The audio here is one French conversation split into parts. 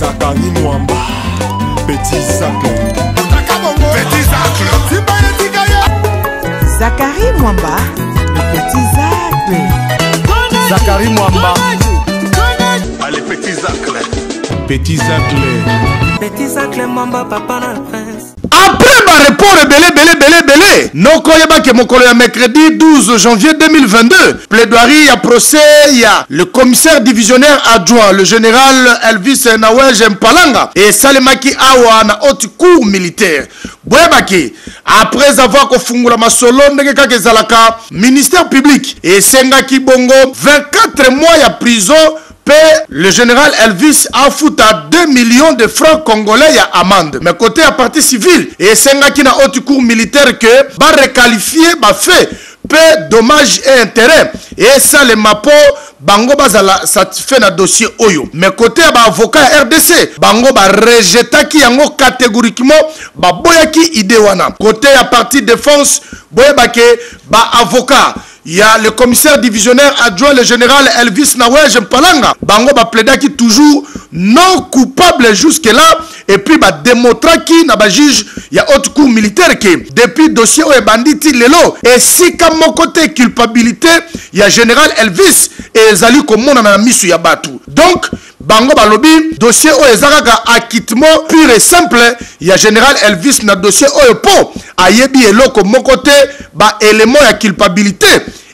Zakari Mwamba, Petit Zacle. Petit Zacle. Zakari Mwamba, le Petit Zacle. Zakari Mwamba. Allez, Petit Zacle. Petit Zacle. Petit Zacle Mwamba, papa na prince. Après ma report belé. Nokoyeba ke mokolo ya mercredi 12 janvier 2022. Plaidoirie à procès, il y a le commissaire divisionnaire adjoint, le général Elvis Nawej Mpalanga et Salemaki Awa na haute cour militaire. Boyebaki, après avoir kofungula masolo ndenge kake zalaka, ministère public et Sengaki Bongo 24 mois ya prison. Le général Elvis a foutu à 2 millions de francs congolais à amende. Mais côté à partie civile, et Sengaki na haute cour militaire que va requalifier ba fait peu dommages et intérêts. Et ça les mapo bango bazala satisfait na dossier oyo. Mais côté ba avocat RDC, bango ba rejeta ki yango catégoriquement ba boyaki idewana. Côté à partie défense, boyebake ba avocat. Il y a le commissaire divisionnaire adjoint, le général Elvis Nawej Mpalanga. Bango ba plaida qui toujours non coupable jusque-là. Et puis ba démontra qui na ba juge, il y a haute cour militaire qui depuis dossier ou banditi lelo. Et si comme mon côté culpabilité, il y a général Elvis et Zali Komona na misu ya batu. Donc, bango balobi, dossier ou ezaka acquittement pur et simple. Il y a général Elvis na dossier ou po. Ayebi eloko mon côté, ba élément ya culpabilité.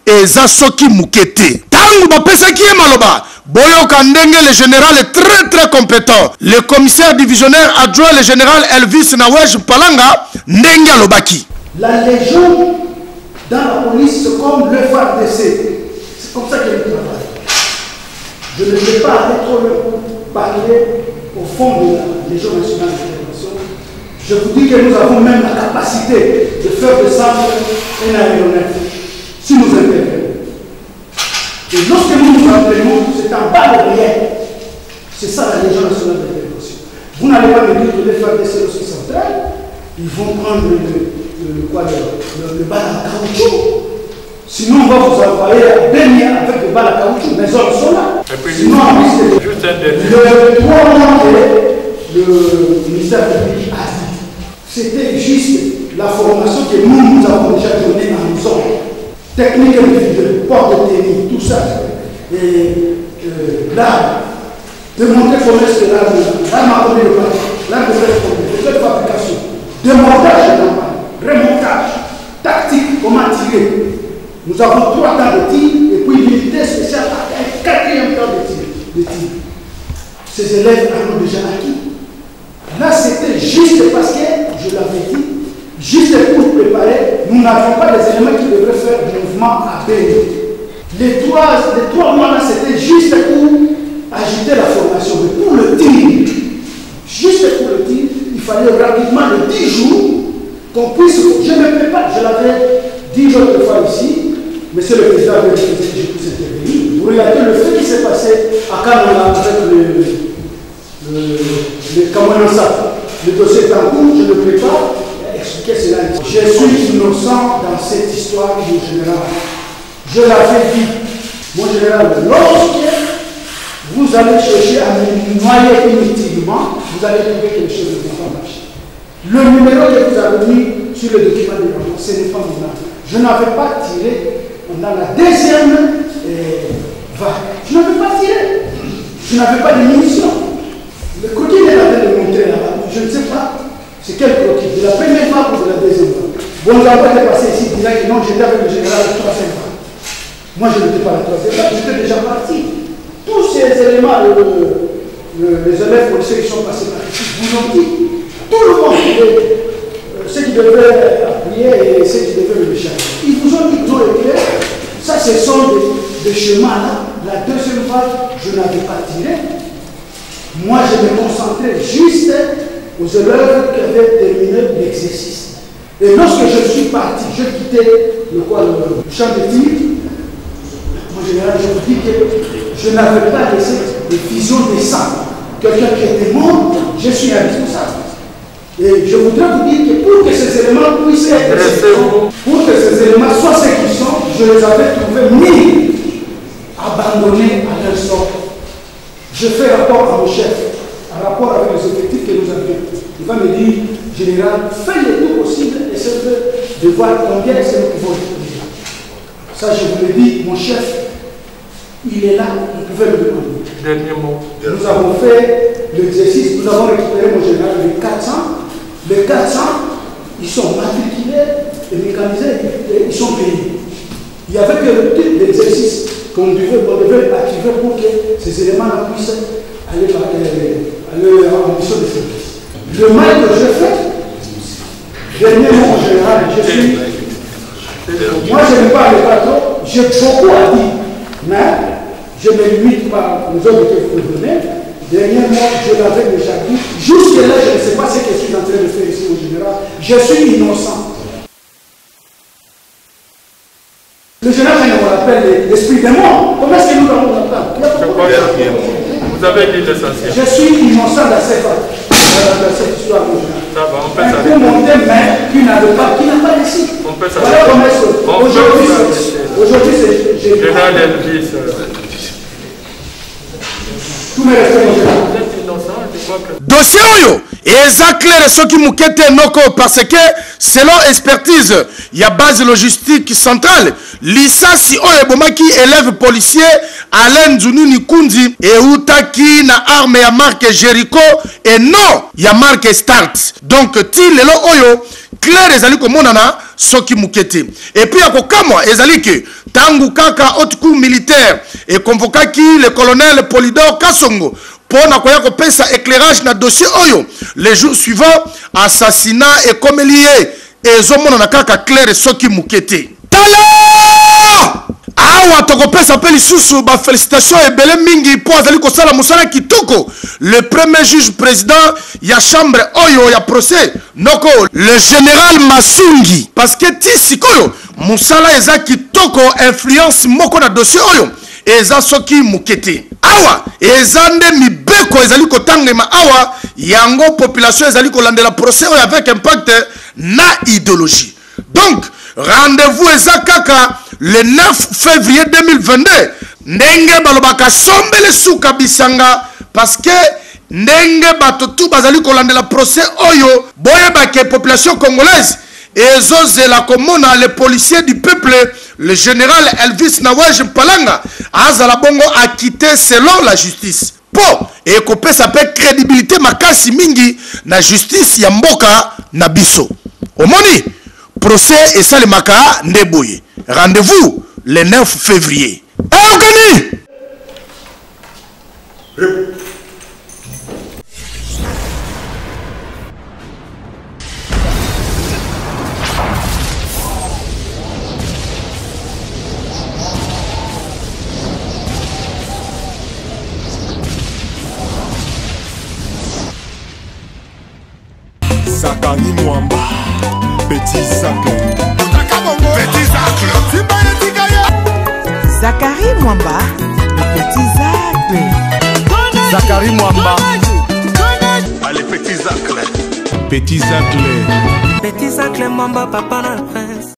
Et Zasoki Moukete. Tangu ba pesa qui est maloba. Boyo Kandenge, le général est très compétent. Le commissaire divisionnaire adjoint, le général Elvis Nawej Mpalanga, Ndenga Lobaki. La légion dans la police, c'est comme le FARDC. C'est comme ça qu'elle travaille. Je ne vais pas aller trop parler au fond de la Légion nationale de fédération. Je vous dis que nous avons même la capacité de faire descendre un aéronef si nous intervenons. Et lorsque nous nous entraînons, c'est en bas de rien. C'est ça la Légion nationale de fédération. Vous n'allez pas me dire que les FARDC lorsqu'ils s'entraînent, ils vont prendre le bal à caoutchouc. Sinon, on va vous envoyer à baigner avec des balles à caoutchouc. Mais hommes sont là. Sinon, le 3 mois que le ministère public a dit, c'était juste la formation que nous avons déjà donnée à nos hommes. Technique individuelle, port de tennis, tout ça. Et là, démontrer comment est-ce que l'arme a donné le paquet, l'arme de fabrication, démontage de l'arme, remontage, tactique, comment tirer. Nous avons 3 temps de tir et puis une unité spéciale à un 4e temps de tir. Ces élèves en ont déjà acquis. Là, c'était juste parce que, je l'avais dit, juste pour préparer, nous n'avons pas les éléments qui devraient faire du mouvement à baigner. Les 3 mois là, c'était juste pour agiter la formation. Mais pour le tir, juste pour le tir, il fallait rapidement de 10 jours qu'on puisse. Je ne peux pas, je l'avais dit l'autre fois ici, monsieur le président avait dit que je puisse intervenir. Vous regardez le fait qui s'est passé à Kanana avec le Kamanasa. Le dossier est en cours, je ne peux pas expliquer cela. Je suis innocent dans cette histoire, mon général. Je l'avais dit, mon général, lorsque vous allez chercher à me noyer inutilement, vous allez trouver que les choses ne vont pas marcher. Le numéro que vous avez mis sur le document de rapport, ce n'est pas mon âme. Je n'avais pas tiré pendant la 2e vague. Je n'avais pas tiré. Je n'avais pas de munitions. Le coquille est en train de montrer là-bas. Je ne sais pas. C'est quel coquille? De la première vague ou de la 2e vague? Bon, nous avons été passé ici, direct, non, j'étais avec le général de 3e vague. Moi, je n'étais pas la 3e vague, j'étais déjà parti. Tous ces éléments, les élèves policiers qui sont passés par ici, vous ont dit, tout le monde, ceux qui devaient appuyer et ceux qui devaient le charger. Ils vous ont dit tout et clair, ça, ce sont des chemins là. La 2e vague, je n'avais pas tiré. Moi, je me concentrais juste aux élèves qui avaient terminé l'exercice. Et lorsque je suis parti, je quittais le champ de tir. Mon général, je vous dis que je n'avais pas laissé de vision des sangs. Quelqu'un qui était mort, je suis responsable. Et je voudrais vous dire que pour que ces éléments puissent être pour que ces éléments soient ce qu'ils sont, je les avais trouvés abandonnés à leur sort. Je fais rapport à mon chef. en rapport avec les effectifs que nous avions. Il va me dire, général, fais le tout possible et c'est de voir combien est-ce que nous pouvons utiliser. Ça, je vous le dis, mon chef, il est là, vous pouvez le demander. Dernier mot. Nous avons fait l'exercice, nous avons récupéré, mon général, les 400. Les 400, ils sont matriculés et mécanisés, et ils sont payés. Il y avait que le type d'exercice qu'on devait activer pour que ces éléments-là puissent aller en mission de service. Le mal que j'ai fait, dernièrement en général, moi je ne parle pas trop, j'ai beaucoup à dire, mais je me limite par les autres que vous donnez. Dernièrement, je l'avais déjà dit. Jusque-là, je ne sais pas ce que je suis en train de faire ici au général. Je suis innocent. Le général, on l'appelle l'esprit démon. Comment est-ce que nous allons l'entendre? Vous avez dit l'essentiel. Je suis innocent dans cette histoire, mon général. Ça va, on peut s'arrêter. Un monté, mais qui n'a pas ici. On peut s'arrêter. Voilà comment est-ce que. Aujourd'hui, c'est. Général Elvis. Tous mes respects, mon général. Vous êtes innocent, je crois que. Dossier oyo eza clair soki mukete noko parce que selon expertise il y a base logistique centrale lisasi oyo bomaki élève policier Alain Nzununi Kundi et utaki na arme ya marque Jericho et non ya marque Start donc ti lelo oyo clair ezali komonana soki mukete et puis akokamwa ezali ke tangu kaka haute cour militaire et convokaki le colonel Polydor Kasongo pour nakoya kopesa éclairage na dossier oyo les jours suivants assassinat et comme lié et zomona na kaka clair soki mukete tala awa tokopesa pe lisusu ba félicitations et belé mingi po azali kosala musala kitoko le premier juge président ya chambre oyo ya procès noko le général Masungi parce que ti sikoyo musala eza kitoko influence moko na dossier oyo eza soki mukete awa eza nde mibeko ezali kotangema awa yango population ezali kolandela procès oyo avec impact na idéologie donc rendez-vous eza kaka le 9 février 2022 ndenge balobaka sombele suka bisanga parce que ndenge bato tu bazali kolandela procès oyo boyebake population congolaise ezozela komona le policier du peuple le général Elvis Nawej Mpalanga azala bongo acquitté selon la justice po ekopesa pe crédibilité makasi mingi na justice ya mboka na biso omoni procès esalemaka nde boye rendez-vous le 9 février okani Zakari Mwamba, Petit Zacle. Petit Zacle. Zakari Mwamba, le Petit Zacle. Zakari Mwamba. Allez, Petit Zacle. Petit Zacle. Petit Zacle Mwamba, papa na fin.